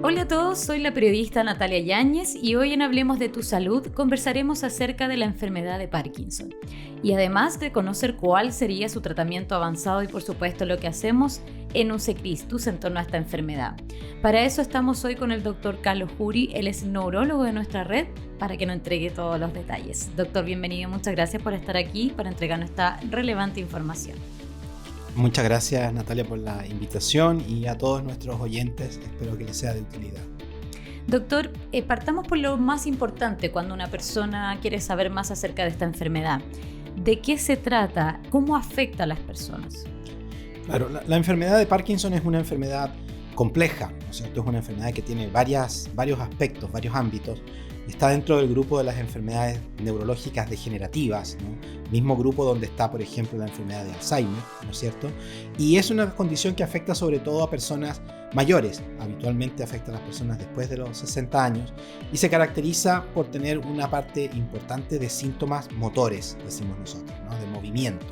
Hola a todos, soy la periodista Natalia Yáñez y hoy en Hablemos de tu Salud conversaremos acerca de la enfermedad de Parkinson. Y además de conocer cuál sería su tratamiento avanzado y por supuesto lo que hacemos en UC en torno a esta enfermedad. Para eso estamos hoy con el doctor Carlos Juri, él es neurólogo de nuestra red, para que nos entregue todos los detalles. Doctor, bienvenido, muchas gracias por estar aquí para entregarnos esta relevante información. Muchas gracias, Natalia, por la invitación y a todos nuestros oyentes, espero que les sea de utilidad. Doctor, partamos por lo más importante cuando una persona quiere saber más acerca de esta enfermedad. ¿De qué se trata? ¿Cómo afecta a las personas? Claro, la enfermedad de Parkinson es una enfermedad compleja, ¿no es cierto? Es una enfermedad que tiene varios aspectos, varios ámbitos. Está dentro del grupo de las enfermedades neurológicas degenerativas, ¿no? Mismo grupo donde está, por ejemplo, la enfermedad de Alzheimer, ¿no es cierto? Y es una condición que afecta sobre todo a personas mayores. Habitualmente afecta a las personas después de los 60 años y se caracteriza por tener una parte importante de síntomas motores, decimos nosotros, ¿no? De movimiento.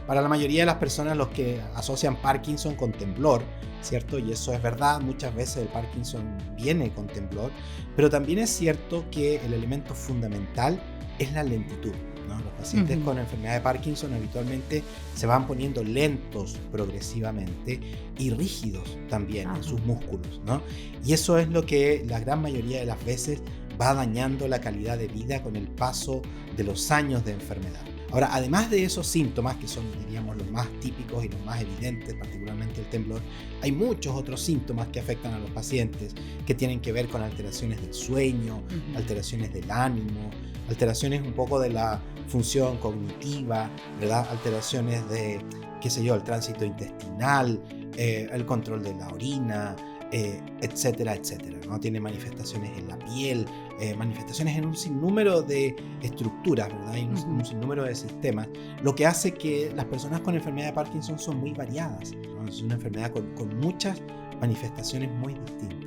Para la mayoría de las personas, los que asocian Parkinson con temblor, ¿cierto? Y eso es verdad, muchas veces el Parkinson viene con temblor, pero también es cierto que el elemento fundamental es la lentitud, ¿no? Los pacientes con enfermedad de Parkinson habitualmente se van poniendo lentos progresivamente y rígidos también en sus músculos, ¿no? Y eso es lo que la gran mayoría de las veces va dañando la calidad de vida con el paso de los años de enfermedad. Ahora, además de esos síntomas, que son, diríamos, los más típicos y los más evidentes, particularmente el temblor, hay muchos otros síntomas que afectan a los pacientes, que tienen que ver con alteraciones del sueño, alteraciones del ánimo, alteraciones un poco de la función cognitiva, ¿verdad? Alteraciones de, el tránsito intestinal, el control de la orina, etcétera, etcétera, ¿no? Tiene manifestaciones en la piel, manifestaciones en un sinnúmero de estructuras, ¿verdad? Y un sinnúmero de sistemas, lo que hace que las personas con enfermedad de Parkinson son muy variadas, ¿no? Es una enfermedad con muchas manifestaciones muy distintas.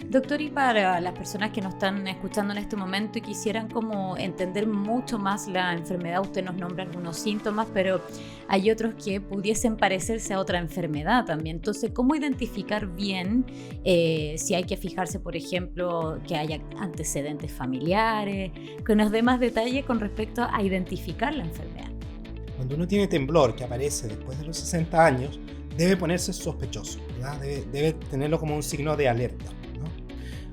Doctor, y para las personas que nos están escuchando en este momento y quisieran como entender mucho más la enfermedad, usted nos nombra algunos síntomas, pero hay otros que pudiesen parecerse a otra enfermedad también. Entonces, ¿cómo identificar bien si hay que fijarse, por ejemplo, que haya antecedentes familiares? Que nos dé más detalle con respecto a identificar la enfermedad. Cuando uno tiene temblor que aparece después de los 60 años, debe ponerse sospechoso, ¿verdad? Debe tenerlo como un signo de alerta.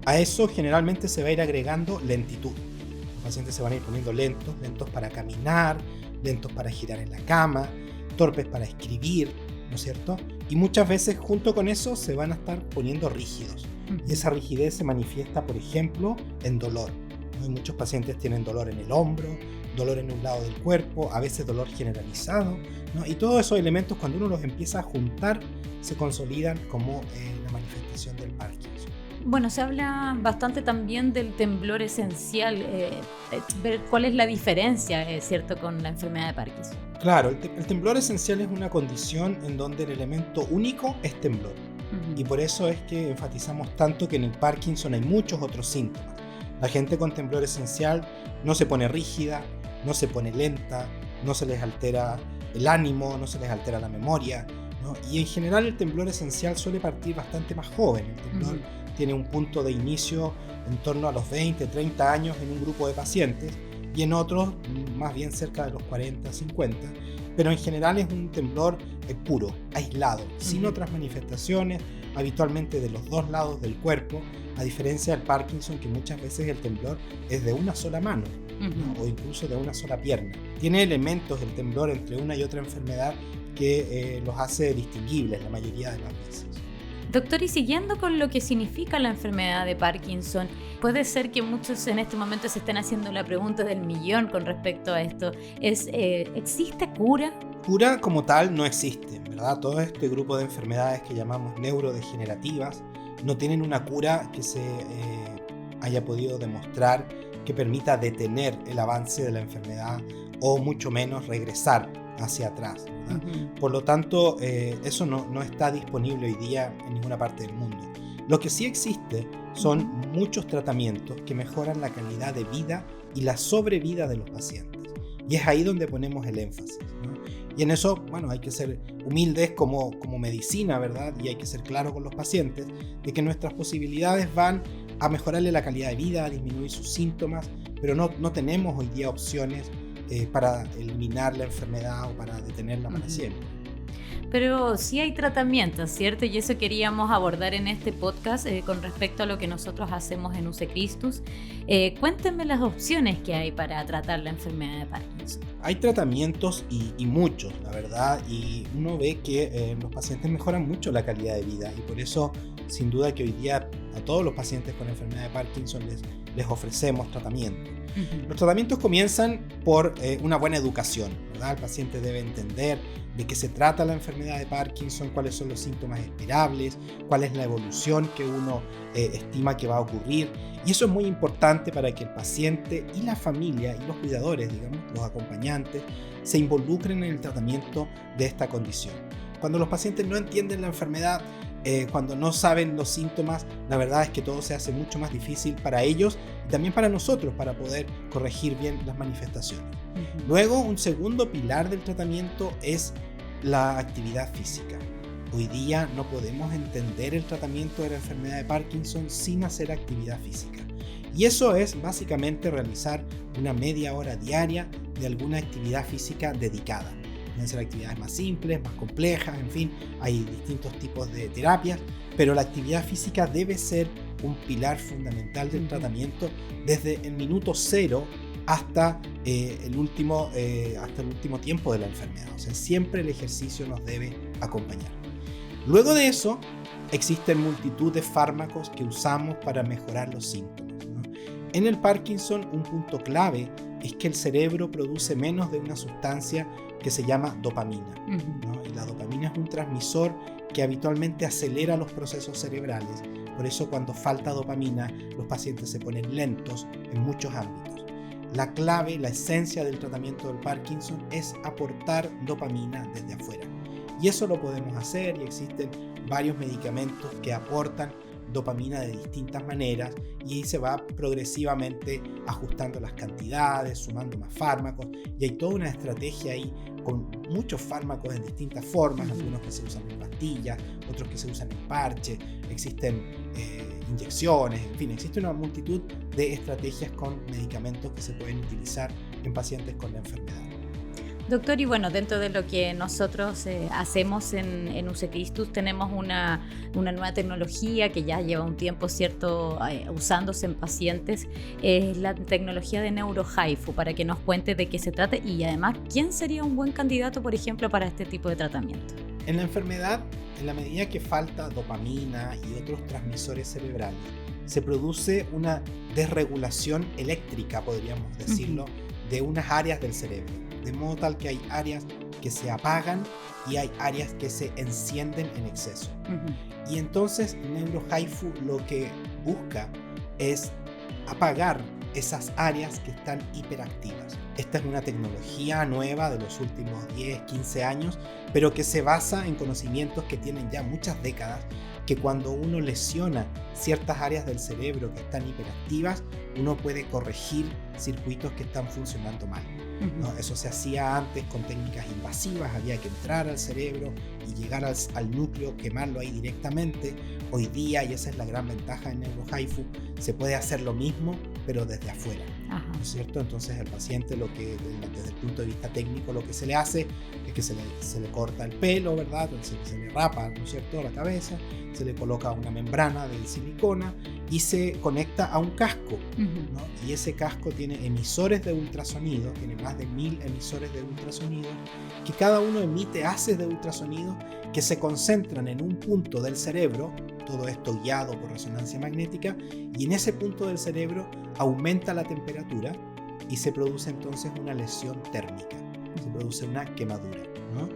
A eso generalmente se va a ir agregando lentitud. Los pacientes se van a ir poniendo lentos para caminar, lentos para girar en la cama, torpes para escribir, ¿no es cierto? Y muchas veces junto con eso se van a estar poniendo rígidos. Y esa rigidez se manifiesta, por ejemplo, en dolor, ¿no? Y muchos pacientes tienen dolor en el hombro, dolor en un lado del cuerpo, a veces dolor generalizado, ¿no? Y todos esos elementos, cuando uno los empieza a juntar, se consolidan como la manifestación del Parkinson. Bueno, se habla bastante también del temblor esencial, ver cuál es la diferencia, ¿cierto?, con la enfermedad de Parkinson. Claro, el temblor esencial es una condición en donde el elemento único es temblor. Y por eso es que enfatizamos tanto que en el Parkinson hay muchos otros síntomas. La gente con temblor esencial no se pone rígida, no se pone lenta, no se les altera el ánimo, no se les altera la memoria, ¿no? Y en general el temblor esencial suele partir bastante más joven. El temblor tiene un punto de inicio en torno a los 20, 30 años en un grupo de pacientes y en otros más bien cerca de los 40, 50, pero en general es un temblor puro, aislado, sin otras manifestaciones, habitualmente de los dos lados del cuerpo, a diferencia del Parkinson, que muchas veces el temblor es de una sola mano, ¿no? O incluso de una sola pierna. Tiene elementos del temblor entre una y otra enfermedad que los hace distinguibles la mayoría de las veces. Doctor, y siguiendo con lo que significa la enfermedad de Parkinson, puede ser que muchos en este momento se estén haciendo la pregunta del millón con respecto a esto. ¿Existe cura? Cura como tal no existe, ¿verdad? Todo este grupo de enfermedades que llamamos neurodegenerativas no tienen una cura que se haya podido demostrar que permita detener el avance de la enfermedad o mucho menos regresar hacia atrás, ¿verdad? Por lo tanto, eso no está disponible hoy día en ninguna parte del mundo. Lo que sí existe son muchos tratamientos que mejoran la calidad de vida y la sobrevida de los pacientes. Y es ahí donde ponemos el énfasis, ¿no? Y en eso, bueno, hay que ser humildes como medicina, ¿verdad? Y hay que ser claro con los pacientes de que nuestras posibilidades van a mejorarle la calidad de vida, a disminuir sus síntomas, pero no tenemos hoy día opciones para eliminar la enfermedad o para detenerla para siempre. Pero sí hay tratamientos, ¿cierto? Y eso queríamos abordar en este podcast con respecto a lo que nosotros hacemos en UC Christus. Cuéntenme las opciones que hay para tratar la enfermedad de Parkinson. Hay tratamientos y muchos, la verdad, y uno ve que los pacientes mejoran mucho la calidad de vida y por eso, sin duda que hoy día a todos los pacientes con enfermedad de Parkinson les ofrecemos tratamiento. Los tratamientos comienzan por una buena educación, ¿verdad? El paciente debe entender de qué se trata la enfermedad de Parkinson, cuáles son los síntomas esperables, cuál es la evolución que uno estima que va a ocurrir. Y eso es muy importante para que el paciente y la familia y los cuidadores, digamos, los acompañantes, se involucren en el tratamiento de esta condición. Cuando los pacientes no entienden la enfermedad, cuando no saben los síntomas, la verdad es que todo se hace mucho más difícil para ellos y también para nosotros para poder corregir bien las manifestaciones. Luego, un segundo pilar del tratamiento es la actividad física. Hoy día no podemos entender el tratamiento de la enfermedad de Parkinson sin hacer actividad física. Y eso es básicamente realizar una media hora diaria de alguna actividad física dedicada. Pueden ser actividades más simples, más complejas, en fin, hay distintos tipos de terapias, pero la actividad física debe ser un pilar fundamental del tratamiento desde el minuto cero hasta el último tiempo de la enfermedad. O sea, siempre el ejercicio nos debe acompañar. Luego de eso, existen multitud de fármacos que usamos para mejorar los síntomas, ¿no? En el Parkinson, un punto clave es que el cerebro produce menos de una sustancia que se llama dopamina, ¿no? Y la dopamina es un transmisor que habitualmente acelera los procesos cerebrales. Por eso cuando falta dopamina, los pacientes se ponen lentos en muchos ámbitos. La clave, la esencia del tratamiento del Parkinson es aportar dopamina desde afuera. Y eso lo podemos hacer y existen varios medicamentos que aportan dopamina de distintas maneras y se va progresivamente ajustando las cantidades, sumando más fármacos y hay toda una estrategia ahí con muchos fármacos en distintas formas, algunos que se usan en pastillas, otros que se usan en parche, existen inyecciones, en fin, existe una multitud de estrategias con medicamentos que se pueden utilizar en pacientes con la enfermedad. Doctor, y bueno, dentro de lo que nosotros hacemos en UC Christus tenemos una nueva tecnología que ya lleva un tiempo, ¿cierto?, usándose en pacientes, la tecnología de NeuroHIFU, para que nos cuente de qué se trata y además, ¿quién sería un buen candidato, por ejemplo, para este tipo de tratamiento? En la enfermedad, en la medida que falta dopamina y otros transmisores cerebrales, se produce una desregulación eléctrica, podríamos decirlo, de unas áreas del cerebro. De modo tal que hay áreas que se apagan y hay áreas que se encienden en exceso. Y entonces NeuroHIFU lo que busca es apagar esas áreas que están hiperactivas. Esta es una tecnología nueva de los últimos 10, 15 años, pero que se basa en conocimientos que tienen ya muchas décadas, que cuando uno lesiona ciertas áreas del cerebro que están hiperactivas, uno puede corregir circuitos que están funcionando mal. ¿No? Eso se hacía antes con técnicas invasivas, había que entrar al cerebro y llegar al núcleo, quemarlo ahí directamente. Hoy día, y esa es la gran ventaja de NeuroHIFU, se puede hacer lo mismo, pero desde afuera. ¿No es cierto? Entonces el paciente, desde el punto de vista técnico, lo que se le hace es que se le corta el pelo, ¿verdad? Se le rapa, ¿no es cierto?, la cabeza, se le coloca una membrana de silicona y se conecta a un casco, ¿no? Y ese casco tiene emisores de ultrasonido, tiene más de 1000 emisores de ultrasonido, que cada uno emite haces de ultrasonido que se concentran en un punto del cerebro, todo esto guiado por resonancia magnética, y en ese punto del cerebro aumenta la temperatura y se produce entonces una lesión térmica, se produce una quemadura, ¿no?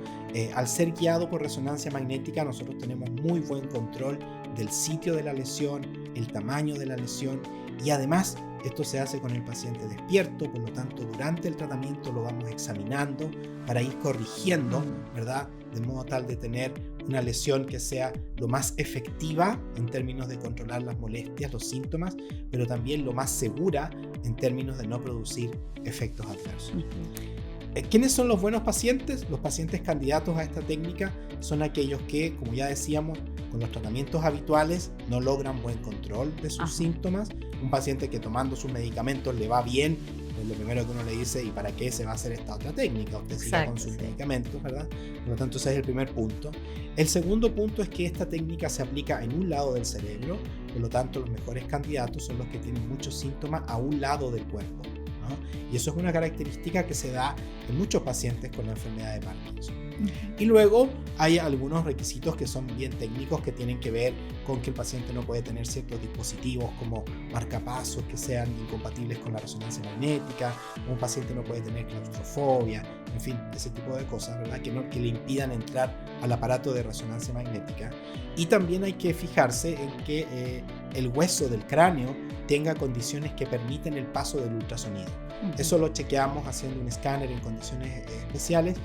Al ser guiado por resonancia magnética, nosotros tenemos muy buen control del sitio de la lesión, el tamaño de la lesión, y además esto se hace con el paciente despierto, por lo tanto durante el tratamiento lo vamos examinando para ir corrigiendo, ¿verdad?, de modo tal de tener una lesión que sea lo más efectiva en términos de controlar las molestias, los síntomas, pero también lo más segura en términos de no producir efectos adversos. ¿Quiénes son los buenos pacientes? Los pacientes candidatos a esta técnica son aquellos que, como ya decíamos, con los tratamientos habituales no logran buen control de sus síntomas. Un paciente que tomando sus medicamentos le va bien, pues lo primero que uno le dice, ¿y para qué se va a hacer esta otra técnica? Usted siga con sus medicamentos, ¿verdad? Por lo tanto, ese es el primer punto. El segundo punto es que esta técnica se aplica en un lado del cerebro, por lo tanto, los mejores candidatos son los que tienen muchos síntomas a un lado del cuerpo, ¿no? Y eso es una característica que se da en muchos pacientes con la enfermedad de Parkinson. Y luego hay algunos requisitos que son bien técnicos, que tienen que ver con que el paciente no puede tener ciertos dispositivos como marcapasos que sean incompatibles con la resonancia magnética, un paciente no puede tener claustrofobia, en fin, ese tipo de cosas, ¿verdad? Que le impidan entrar al aparato de resonancia magnética. Y también hay que fijarse en que el hueso del cráneo tenga condiciones que permiten el paso del ultrasonido. Eso lo chequeamos haciendo un escáner en condiciones especiales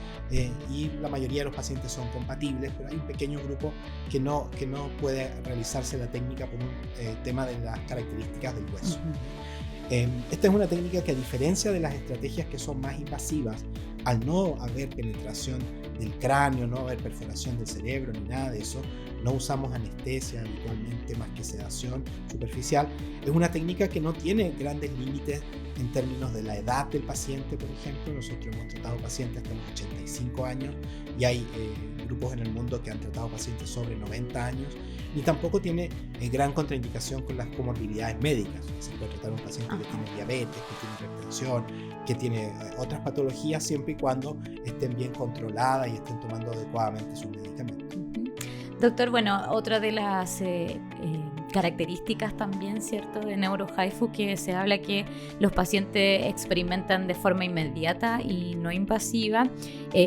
y la mayoría de los pacientes son compatibles, pero hay un pequeño grupo que no puede realizarse la técnica por un tema de las características del hueso. Esta es una técnica que, a diferencia de las estrategias que son más invasivas, al no haber penetración del cráneo, no haber perforación del cerebro ni nada de eso, no usamos anestesia habitualmente más que sedación superficial. Es una técnica que no tiene grandes límites en términos de la edad del paciente, por ejemplo. Nosotros hemos tratado pacientes hasta los 85 años y hay grupos en el mundo que han tratado pacientes sobre 90 años, ni tampoco tiene gran contraindicación con las comorbilidades médicas. Se puede tratar a un paciente que tiene diabetes, que tiene hipertensión, que tiene otras patologías, siempre y cuando estén bien controladas y estén tomando adecuadamente sus medicamentos. Doctor, bueno, otra de las características también, ¿cierto?, de NeuroHIFU, que se habla que los pacientes experimentan de forma inmediata y no invasiva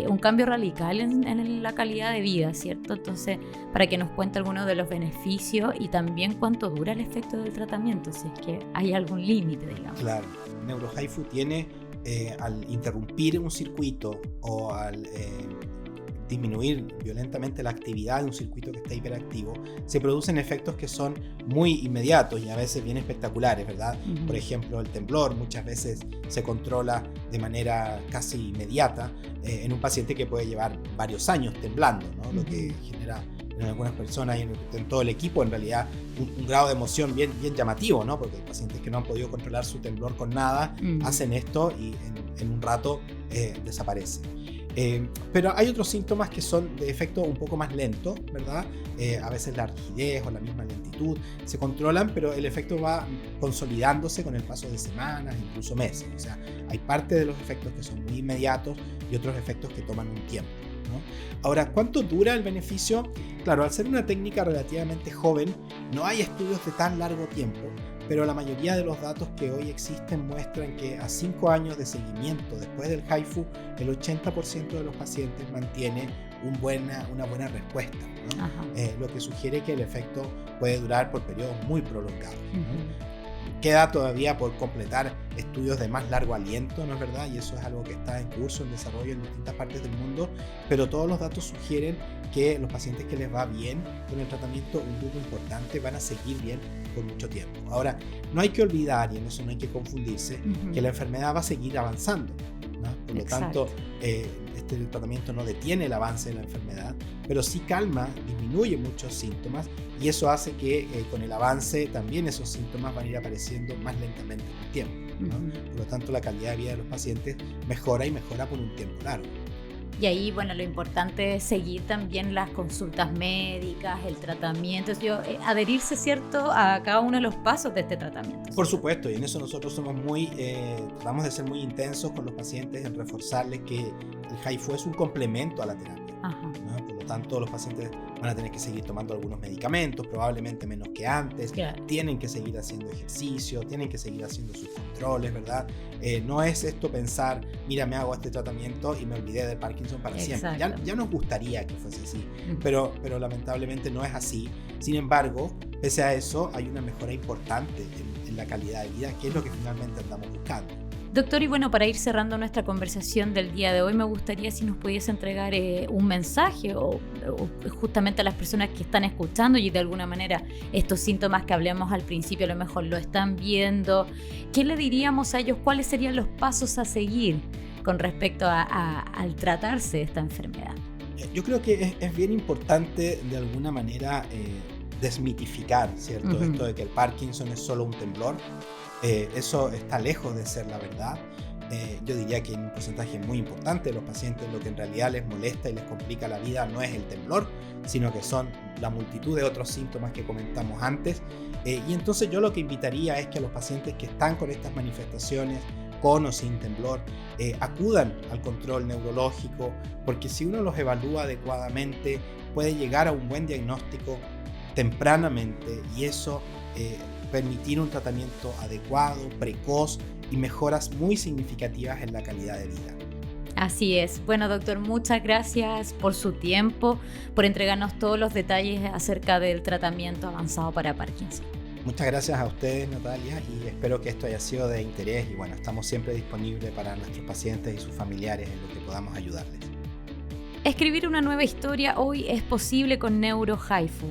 un cambio radical en la calidad de vida, ¿cierto? Entonces, para que nos cuente algunos de los beneficios y también cuánto dura el efecto del tratamiento, si es que hay algún límite, digamos. Claro, NeuroHIFU tiene, al interrumpir un circuito o al disminuir violentamente la actividad de un circuito que está hiperactivo, se producen efectos que son muy inmediatos y a veces bien espectaculares, ¿verdad? Por ejemplo, el temblor muchas veces se controla de manera casi inmediata en un paciente que puede llevar varios años temblando, ¿no? Lo que genera en algunas personas y en todo el equipo en realidad un grado de emoción bien llamativo, ¿no? Porque hay pacientes que no han podido controlar su temblor con nada, hacen esto y en un rato desaparece. Pero hay otros síntomas que son de efecto un poco más lento, ¿verdad? A veces la rigidez o la misma lentitud se controlan, pero el efecto va consolidándose con el paso de semanas, incluso meses. O sea, hay parte de los efectos que son muy inmediatos y otros efectos que toman un tiempo, ¿no? Ahora, ¿cuánto dura el beneficio? Claro, al ser una técnica relativamente joven, no hay estudios de tan largo tiempo, pero la mayoría de los datos que hoy existen muestran que a 5 años de seguimiento después del HIFU, el 80% de los pacientes mantiene una buena respuesta, ¿no? Lo que sugiere que el efecto puede durar por periodos muy prolongados, ¿no? Queda todavía por completar estudios de más largo aliento, ¿no es verdad? Y eso es algo que está en curso, en desarrollo en distintas partes del mundo, pero todos los datos sugieren que los pacientes que les va bien con el tratamiento, un grupo importante, van a seguir bien por mucho tiempo. Ahora, no hay que olvidar, y en eso no hay que confundirse, que la enfermedad va a seguir avanzando, ¿no? Por lo tanto, este tratamiento no detiene el avance de la enfermedad, pero sí calma, disminuye muchos síntomas y eso hace que con el avance también esos síntomas van a ir apareciendo más lentamente en el tiempo, ¿no? Por lo tanto, la calidad de vida de los pacientes mejora y mejora por un tiempo largo. Y ahí, bueno, lo importante es seguir también las consultas médicas, el tratamiento, adherirse, ¿cierto?, a cada uno de los pasos de este tratamiento. Por supuesto, y en eso nosotros somos tratamos de ser muy intensos con los pacientes en reforzarles que el HIFU es un complemento a la terapia, ¿no? Por lo tanto, los pacientes van a tener que seguir tomando algunos medicamentos, probablemente menos que antes, claro. Tienen que seguir haciendo ejercicio, tienen que seguir haciendo sus controles, ¿verdad? No es esto pensar, mira, me hago este tratamiento y me olvidé del Parkinson para siempre. Ya nos gustaría que fuese así, pero lamentablemente no es así. Sin embargo, pese a eso, hay una mejora importante en la calidad de vida, que es lo que finalmente andamos buscando. Doctor, y bueno, para ir cerrando nuestra conversación del día de hoy, me gustaría si nos pudiese entregar un mensaje o justamente a las personas que están escuchando y de alguna manera estos síntomas que hablamos al principio a lo mejor lo están viendo. ¿Qué le diríamos a ellos? ¿Cuáles serían los pasos a seguir con respecto al tratarse esta enfermedad? Yo creo que es bien importante de alguna manera desmitificar, ¿cierto? Uh-huh. Esto de que el Parkinson es solo un temblor. Eso está lejos de ser la verdad. Yo diría que en un porcentaje muy importante de los pacientes lo que en realidad les molesta y les complica la vida no es el temblor, sino que son la multitud de otros síntomas que comentamos antes. Y entonces yo lo que invitaría es que a los pacientes que están con estas manifestaciones, con o sin temblor, acudan al control neurológico, porque si uno los evalúa adecuadamente puede llegar a un buen diagnóstico tempranamente y eso permitir un tratamiento adecuado, precoz y mejoras muy significativas en la calidad de vida. Así es. Bueno, doctor, muchas gracias por su tiempo, por entregarnos todos los detalles acerca del tratamiento avanzado para Parkinson. Muchas gracias a ustedes, Natalia, y espero que esto haya sido de interés y bueno, estamos siempre disponibles para nuestros pacientes y sus familiares en lo que podamos ayudarles. Escribir una nueva historia hoy es posible con NeuroHaifu,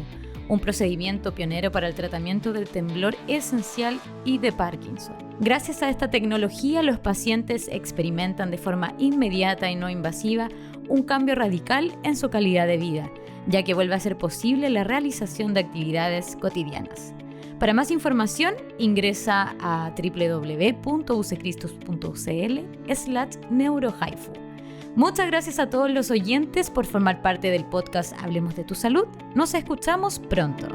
un procedimiento pionero para el tratamiento del temblor esencial y de Parkinson. Gracias a esta tecnología, los pacientes experimentan de forma inmediata y no invasiva un cambio radical en su calidad de vida, ya que vuelve a ser posible la realización de actividades cotidianas. Para más información, ingresa a www.ucecristus.cl/neurohaifu. Muchas gracias a todos los oyentes por formar parte del podcast Hablemos de tu Salud. Nos escuchamos pronto.